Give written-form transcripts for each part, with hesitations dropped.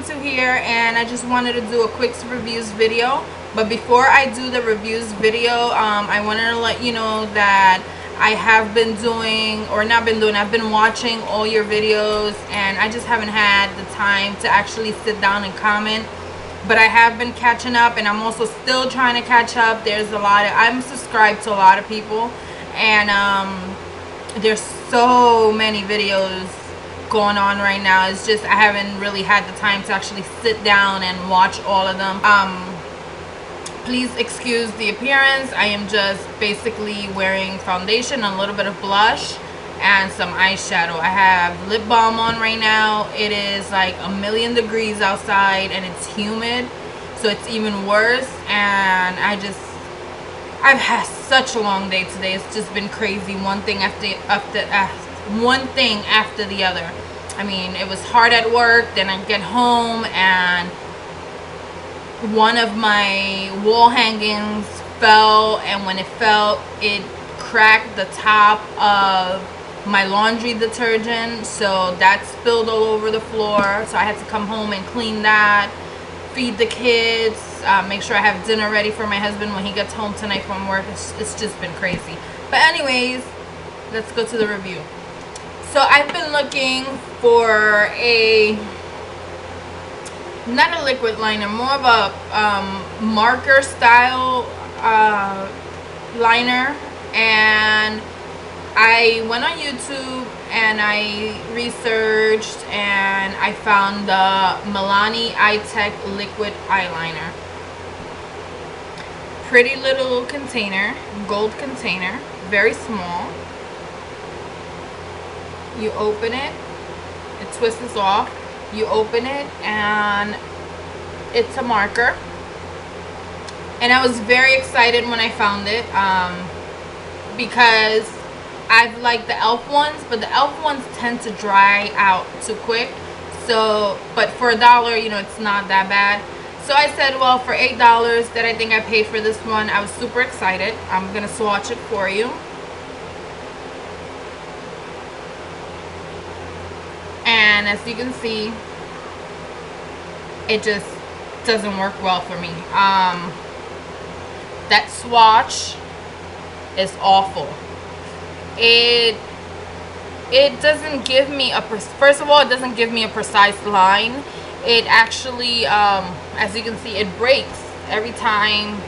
to here, and I just wanted to do a quick reviews video. But before I do the reviews video, I wanted to let you know that I have been doing, or not been doing, I've been watching all your videos, and I just haven't had the time to actually sit down and comment. But I have been catching up, and I'm also still trying to catch up. There's a lot of, I'm subscribed to a lot of people, and there's so many videos going on right now. It's just I haven't really had the time to actually sit down and watch all of them. Please excuse the appearance. I am just basically wearing foundation, a little bit of blush, and some eyeshadow. I have lip balm on right now. It is like 1,000,000 degrees outside and it's humid, so it's even worse. And I've had such a long day today. It's just been crazy, one thing after the other. I mean, it was hard at work, then I get home and one of my wall hangings fell, and when it fell, it cracked the top of my laundry detergent, so that spilled all over the floor. So I had to come home and clean that, feed the kids, make sure I have dinner ready for my husband when he gets home tonight from work. It's just been crazy. But anyways, let's go to the review. So I've been looking for not a liquid liner, more of a marker style liner, and I went on YouTube and I researched and I found the Milani Tech liquid eyeliner. Pretty little container, gold container, very small. You open it, it twists off. You open it and it's a marker, and I was very excited when I found it because I've liked the elf ones, but the elf ones tend to dry out too quick. So, but for $1, you know, it's not that bad. So I said, well, for $8 that I think I paid for this one, I was super excited. I'm gonna swatch it for you. And as you can see, it just doesn't work well for me. That swatch is awful. It doesn't give me a first of all, it doesn't give me a precise line. It actually, as you can see, it breaks every time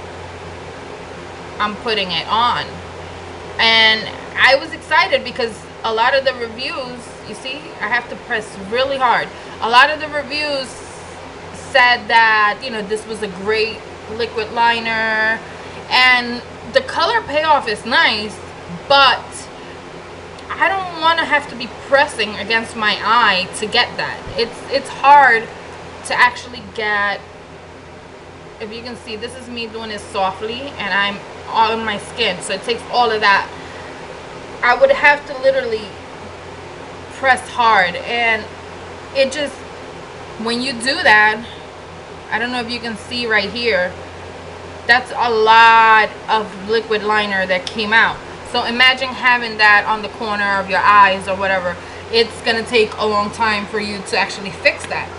I'm putting it on. And I was excited because a lot of the reviews, you see, I have to press really hard. A lot of the reviews said that, you know, this was a great liquid liner, and the color payoff is nice, but I don't want to have to be pressing against my eye to get that. It's hard to actually get. If you can see, this is me doing this softly, and I'm on my skin, so it takes all of that. I would have to literally press hard, and it just, when you do that, I don't know if you can see right here, that's a lot of liquid liner that came out. So imagine having that on the corner of your eyes or whatever. It's gonna take a long time for you to actually fix that.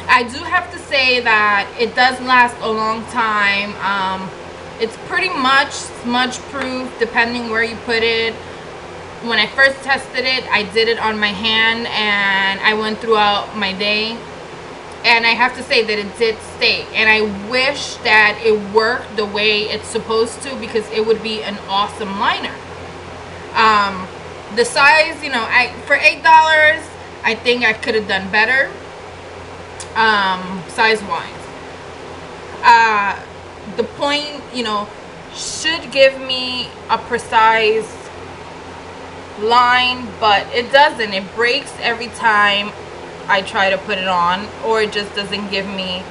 I do have to say that it does last a long time. It's pretty much smudge proof depending where you put it. When I first tested it, I did it on my hand and I went throughout my day, and I have to say that it did stay, and I wish that it worked the way it's supposed to, because it would be an awesome liner. The size, you know, for $8 I think I could have done better, size wise. The point, you know, should give me a precise line, but it doesn't. It breaks every time I try to put it on, or it just doesn't give me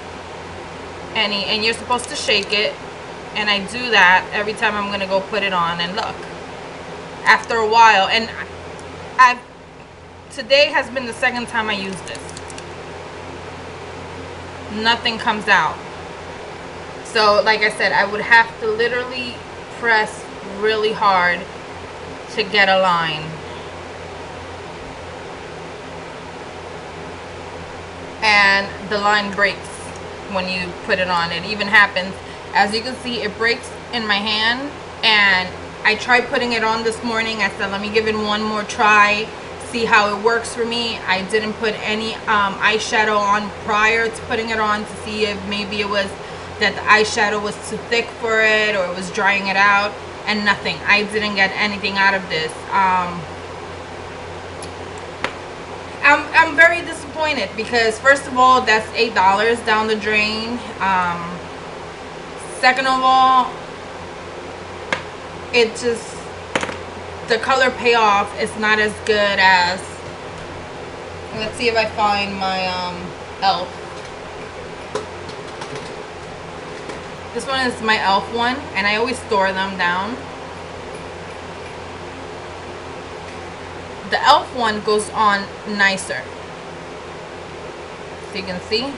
any. And you're supposed to shake it, and I do that every time I'm gonna go put it on, and look, after a while, and today has been the second time I used this, nothing comes out. So like I said, I would have to literally press really hard to get a line. and the line breaks when you put it on. It even happens, as you can see, it breaks in my hand. And I tried putting it on this morning. I said, let me give it one more try, see how it works for me. I didn't put any eyeshadow on prior to putting it on to see if maybe it was that the eyeshadow was too thick for it or it was drying it out, and nothing. I didn't get anything out of this. I'm very disappointed because first of all, that's $8 down the drain. Second of all, it just, the color payoff is not as good as, let's see if I find my elf. This one is my elf one, and I always store them down. The elf one goes on nicer. So you can see,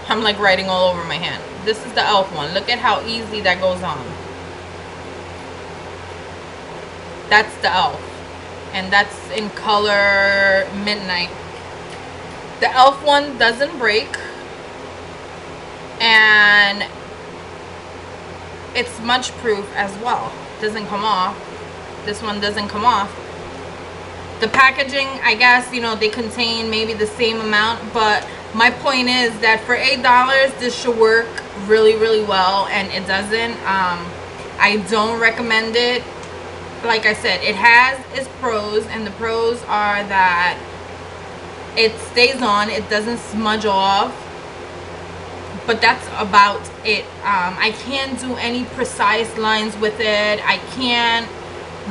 I'm like writing all over my hand. This is the elf one. Look at how easy that goes on. That's the elf, and that's in color midnight. The elf one doesn't break, and it's smudge proof as well. Doesn't come off. This one doesn't come off. The packaging, I guess, you know, they contain maybe the same amount, but my point is that for $8 this should work really, really well, and it doesn't. I don't recommend it. Like I said, it has its pros, and the pros are that it stays on, it doesn't smudge off, but that's about it. I can't do any precise lines with it. I can't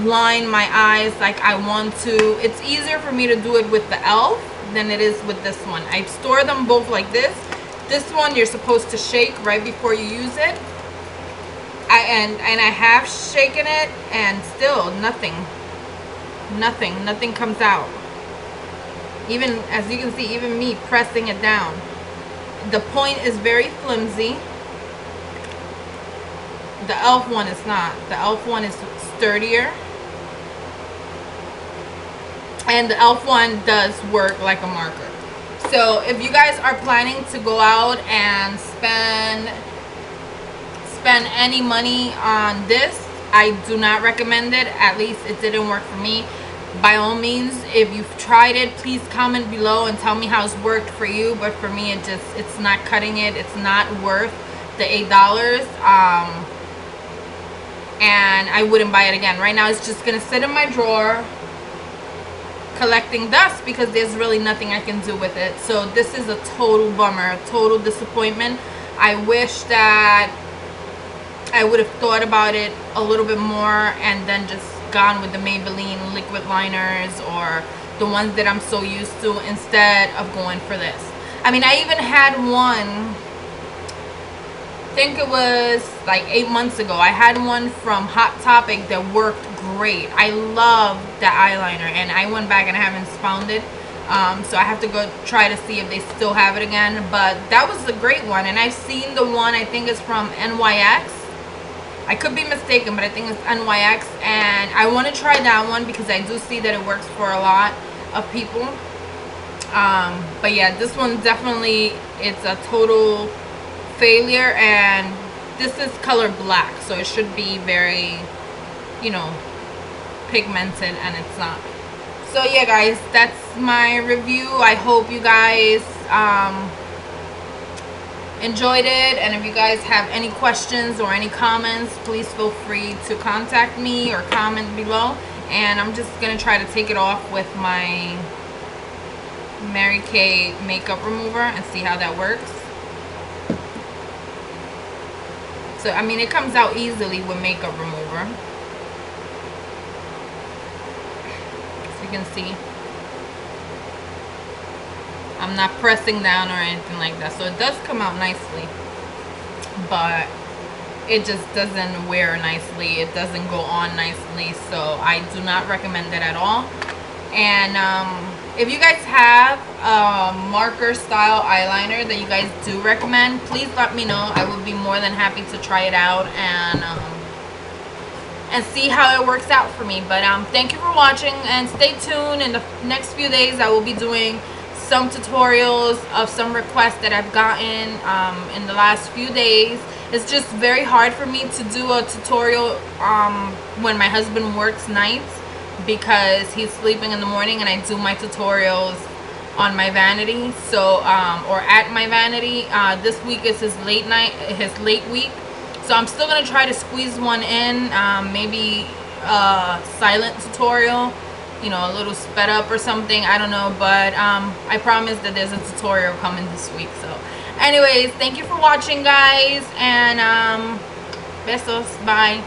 line my eyes like I want to. It's easier for me to do it with the elf than it is with this one. I store them both like this. This one you're supposed to shake right before you use it. And I have shaken it, and still nothing comes out. Even, as you can see, even me pressing it down, the point is very flimsy. The elf one is not. The elf one is sturdier, and the elf one does work like a marker. So if you guys are planning to go out and spend any money on this, I do not recommend it. At least it didn't work for me. By all means, if you've tried it, please comment below and tell me how it's worked for you. But for me, it's not cutting it. It's not worth the $8. And I wouldn't buy it again. Right now, it's just gonna sit in my drawer collecting dust because there's really nothing I can do with it. So this is a total bummer, a total disappointment. I wish that I would have thought about it a little bit more and then just gone with the Maybelline liquid liners or the ones that I'm so used to instead of going for this. I mean, I even had one, I think it was like 8 months ago. I had one from Hot Topic that worked great. I love the eyeliner, and I went back and I haven't found it. So I have to go try to see if they still have it again. But that was a great one, and I've seen the one, I think it's from NYX. I could be mistaken, but I think it's NYX, and I want to try that one because I do see that it works for a lot of people. But yeah, this one definitely, it's a total failure, and this is color black, so it should be very, you know, pigmented, and it's not. So yeah, guys, that's my review. I hope you guys enjoyed it, and if you guys have any questions or any comments, please feel free to contact me or comment below, and I'm just gonna try to take it off with my Mary Kay makeup remover and see how that works. So I mean, it comes out easily with makeup remover, so you can see I'm not pressing down or anything like that. So it does come out nicely, but it just doesn't wear nicely. It doesn't go on nicely. So I do not recommend it at all. And if you guys have a marker style eyeliner that you guys do recommend, please let me know. I would be more than happy to try it out and see how it works out for me. But thank you for watching, and stay tuned. In the next few days I will be doing some tutorials of some requests that I've gotten in the last few days. It's just very hard for me to do a tutorial when my husband works nights, because he's sleeping in the morning and I do my tutorials on my vanity, so or at my vanity. This week is his late week, so I'm still gonna try to squeeze one in, maybe a silent tutorial, you know, a little sped up or something, I don't know, but I promise that there's a tutorial coming this week. So anyways, thank you for watching, guys, and besos, bye.